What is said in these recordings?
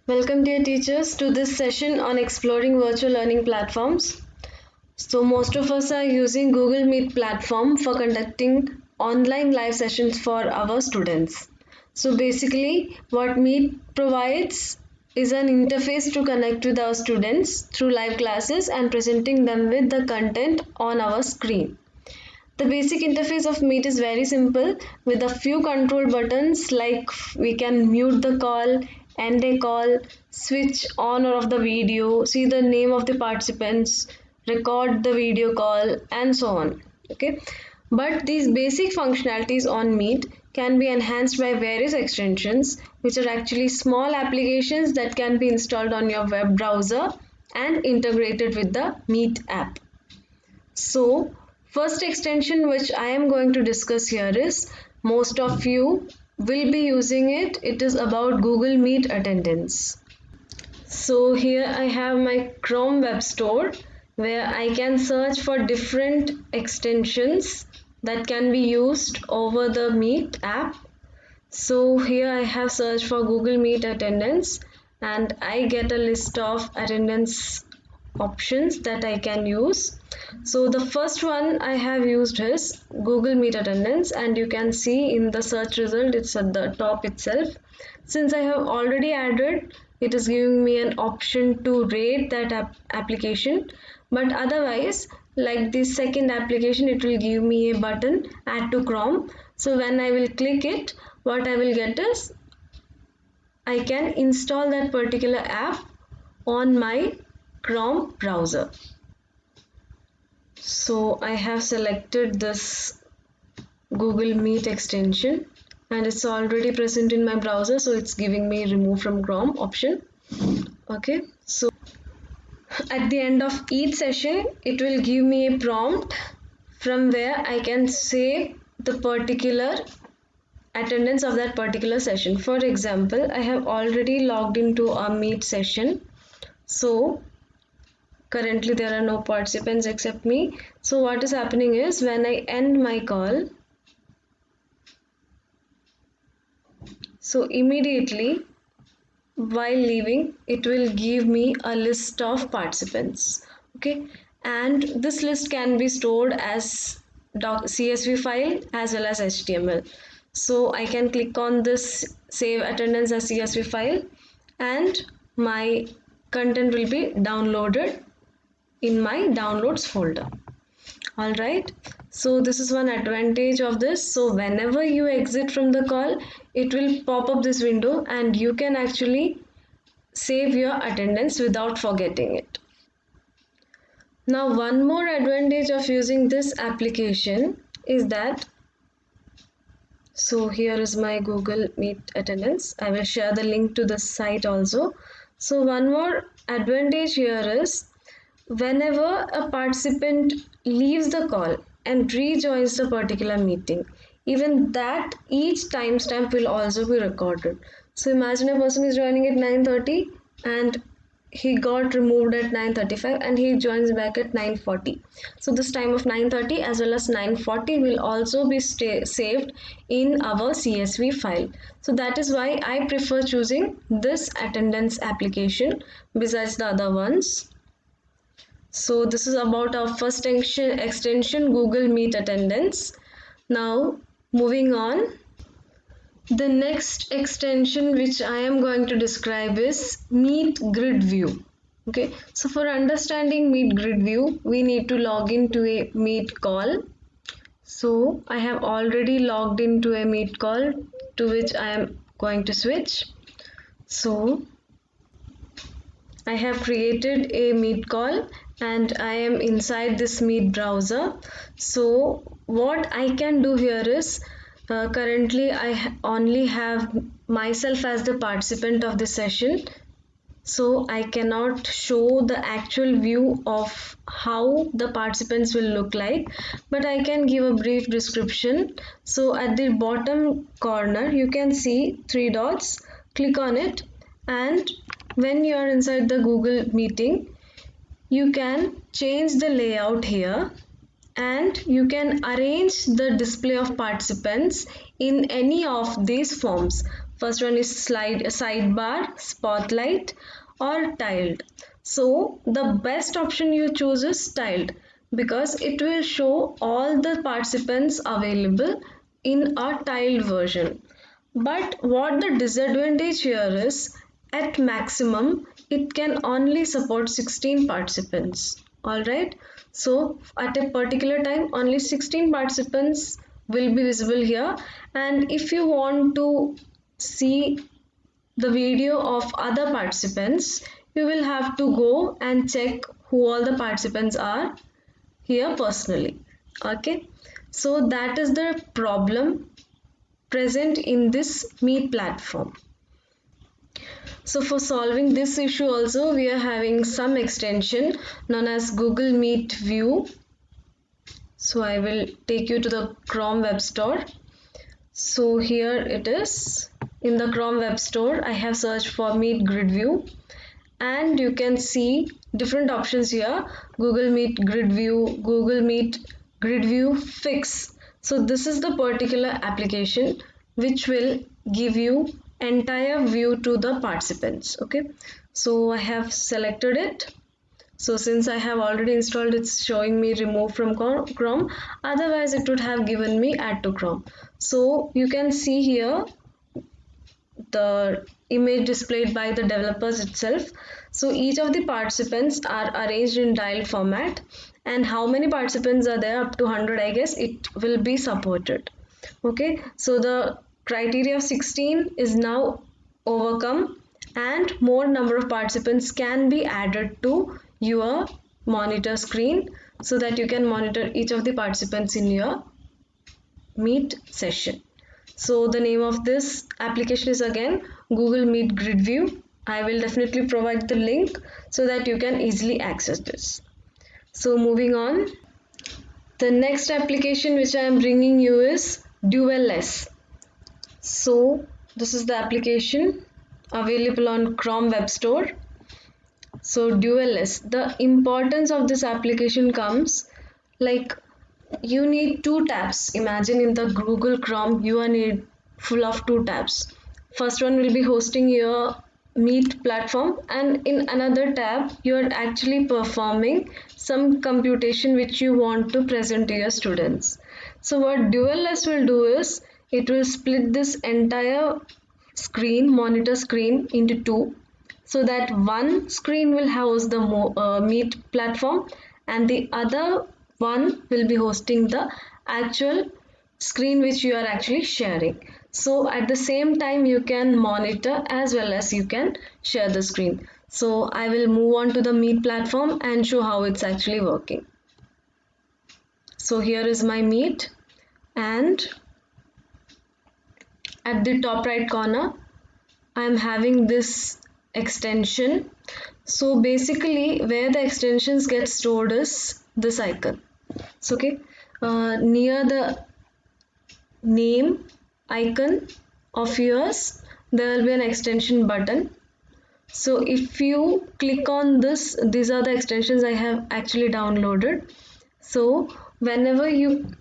Welcome, dear teachers, to this session on exploring virtual learning platforms. So, most of us are using Google Meet platform for conducting online live sessions for our students. So, basically, what Meet provides is an interface to connect with our students through live classes and presenting them with the content on our screen. The basic interface of Meet is very simple with a few control buttons like we can mute the call, end a call, switch on or off the video, see the name of the participants, record the video call, and so on. Okay, but these basic functionalities on Meet can be enhanced by various extensions, which are actually small applications that can be installed on your web browser and integrated with the Meet app. So, first extension which I am going to discuss here is most of you will be using it. It is about Google Meet attendance. So here I have my Chrome Web Store where I can search for different extensions that can be used over the Meet app. So here I have searched for Google Meet attendance and I get a list of attendance options that I can use. So the first one I have used is Google Meet attendance, and you can see in the search result it's at the top itself. Since I have already added, it is giving me an option to rate that application, but otherwise like this second application it will give me a button add to Chrome. So when I will click it, what I will get is I can install that particular app on my Chrome browser. So I have selected this Google Meet extension and it's already present in my browser, so it's giving me remove from Chrome option. Okay, so at the end of each session it will give me a prompt from where I can save the particular attendance of that particular session. For example, I have already logged into a Meet session, so currently there are no participants except me. So what is happening is when I end my call, so immediately while leaving it will give me a list of participants. Okay, and this list can be stored as CSV file as well as HTML. So I can click on this save attendance as CSV file and my content will be downloaded in my downloads folder. All right, so this is one advantage of this. So whenever you exit from the call, it will pop up this window and you can actually save your attendance without forgetting it. Now one more advantage of using this application is that, so here is my Google Meet attendance. I will share the link to the site also. So one more advantage here is whenever a participant leaves the call and rejoins the particular meeting, even that each timestamp will also be recorded. So imagine a person is joining at 9:30 and he got removed at 9:35 and he joins back at 9:40. So this time of 9:30 as well as 9:40 will also be saved in our CSV file. So that is why I prefer choosing this attendance application besides the other ones. So this is about our first extension, Google Meet attendance. Now moving on, the next extension which I am going to describe is Meet Grid View. Okay, so for understanding Meet Grid View, we need to log into a Meet call. So I have already logged into a Meet call to which I am going to switch. So I have created a Meet call and I am inside this Meet browser. So what I can do here is currently I only have myself as the participant of the session, so I cannot show the actual view of how the participants will look like, but I can give a brief description. So at the bottom corner you can see three dots. Click on it and when you are inside the Google meeting, you can change the layout here and you can arrange the display of participants in any of these forms. First one is sidebar, spotlight, or tiled. So the best option you choose is tiled because it will show all the participants available in a tiled version. But what the disadvantage here is, at maximum it can only support 16 participants. Alright, so at a particular time only 16 participants will be visible here, and if you want to see the video of other participants, you will have to go and check who all the participants are here personally. Okay, so that is the problem present in this Meet platform. So for solving this issue also, we are having some extension known as Google Meet View. So I will take you to the Chrome Web Store. So here it is. In the Chrome Web Store, I have searched for Meet Grid View, and you can see different options here: Google Meet Grid View, Google Meet Grid View Fix. So this is the particular application which will give you entire view to the participants. Okay, so I have selected it. So since I have already installed, it's showing me remove from Chrome, otherwise it would have given me add to Chrome. So you can see here the image displayed by the developers itself. So each of the participants are arranged in tiled format, and how many participants are there, up to 100 I guess, it will be supported. Okay, so the criteria of 16 is now overcome, and more number of participants can be added to your monitor screen so that you can monitor each of the participants in your Meet session. So the name of this application is again Google Meet Grid View. I will definitely provide the link so that you can easily access this. So moving on, the next application which I am bringing you is DualS. So this is the application available on Chrome Web Store. So DualS, the importance of this application comes like you need two tabs. Imagine in the Google Chrome you are need full of two tabs. First one will be hosting your Meet platform, and in another tab you are actually performing some computation which you want to present to your students. So what DualS will do is it will split this entire screen, monitor screen, into two, so that one screen will house the Meet platform and the other one will be hosting the actual screen which you are actually sharing. So at the same time you can monitor as well as you can share the screen. So I will move on to the Meet platform and show how it's actually working. So here is my Meet, and at the top right corner I am having this extension. So basically where the extensions get stored is this icon. So okay, near the name icon of yours there will be an extension button. So if you click on this, these are the extensions I have actually downloaded. So whenever you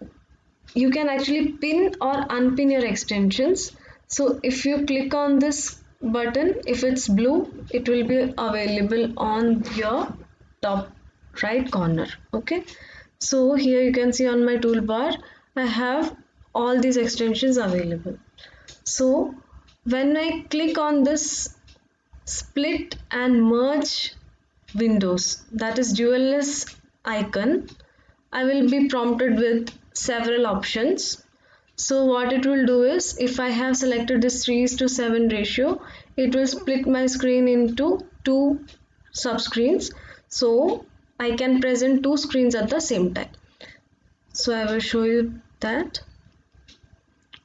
can actually pin or unpin your extensions. So if you click on this button, if it's blue, it will be available on your top right corner. Okay, so here you can see on my toolbar I have all these extensions available. So when I click on this split and merge windows, that is DualS icon, I will be prompted with several options. So what it will do is, if I have selected this 3:7 ratio, it will split my screen into two subscreens, so I can present two screens at the same time. So I will show you that.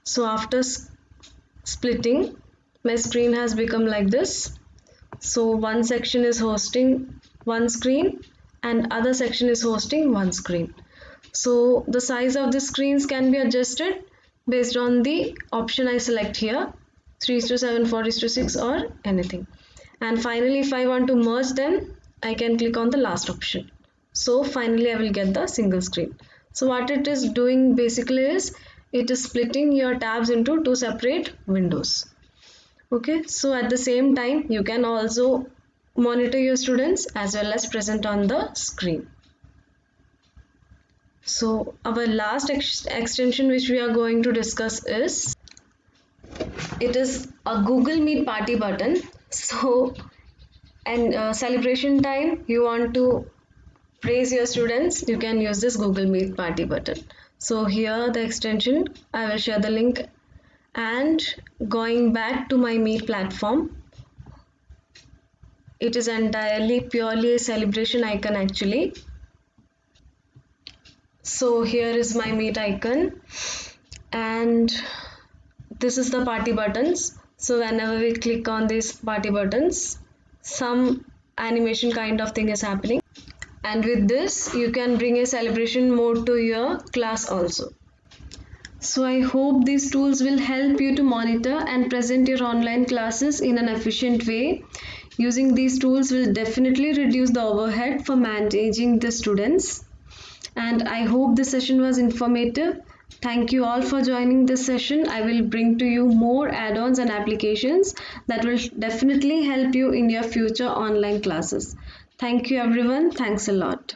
So after splitting, my screen has become like this. So one section is hosting one screen and other section is hosting one screen. So the size of the screens can be adjusted based on the option I select here, 3:7, 4:6 or anything. And finally if I want to merge them, I can click on the last option. So finally I will get the single screen. So what it is doing basically is it is splitting your tabs into two separate windows. Okay, so at the same time, you can also monitor your students as well as present on the screen. So our last extension which we are going to discuss is, it is a Google Meet party button. So, and celebration time, you want to praise your students, you can use this Google Meet party button. So here the extension, I will share the link. And going back to my Meet platform, it is entirely purely a celebration icon actually. So here is my Meet icon, and this is the party buttons. So whenever we click on these party buttons, some animation kind of thing is happening. And with this, you can bring a celebration mode to your class also. So I hope these tools will help you to monitor and present your online classes in an efficient way. Using these tools will definitely reduce the overhead for managing the students. And I hope this session was informative. Thank you all for joining this session. I will bring to you more add-ons and applications that will definitely help you in your future online classes. Thank you everyone. Thanks a lot.